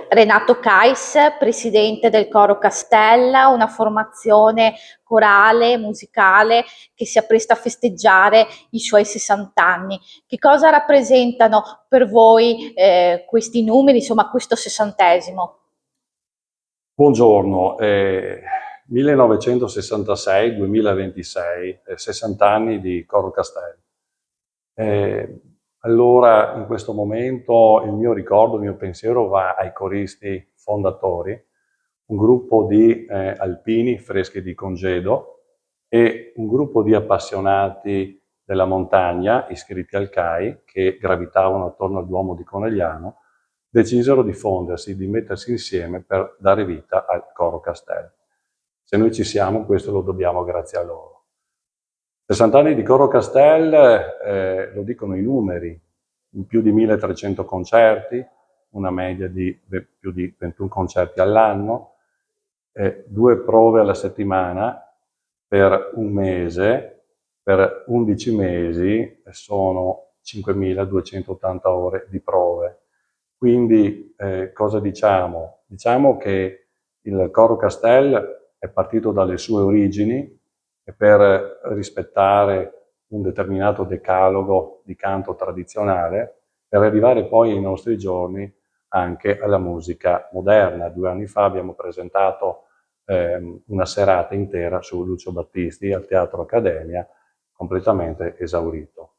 Renato Cais, presidente del Coro Castella, una formazione corale, musicale che si appresta a festeggiare i suoi 60 anni. Che cosa rappresentano per voi questi numeri, insomma questo 60esimo? Buongiorno, 1966-2026, 60 anni di Coro Castello. Allora, in questo momento, il mio ricordo, il mio pensiero va ai coristi fondatori, un gruppo di alpini freschi di congedo e un gruppo di appassionati della montagna iscritti al CAI che gravitavano attorno al Duomo di Conegliano, decisero di fondersi, di mettersi insieme per dare vita al Coro Castello. Se noi ci siamo, questo lo dobbiamo grazie a loro. 60 anni di Coro Castel, lo dicono i numeri, in più di 1300 concerti, una media di più di 21 concerti all'anno, 2 prove alla settimana per un mese, per 11 mesi sono 5280 ore di prove. Quindi cosa diciamo? Diciamo che il Coro Castel è partito dalle sue origini e per rispettare un determinato decalogo di canto tradizionale, per arrivare poi ai nostri giorni anche alla musica moderna. 2 anni fa abbiamo presentato una serata intera su Lucio Battisti al Teatro Accademia, completamente esaurito.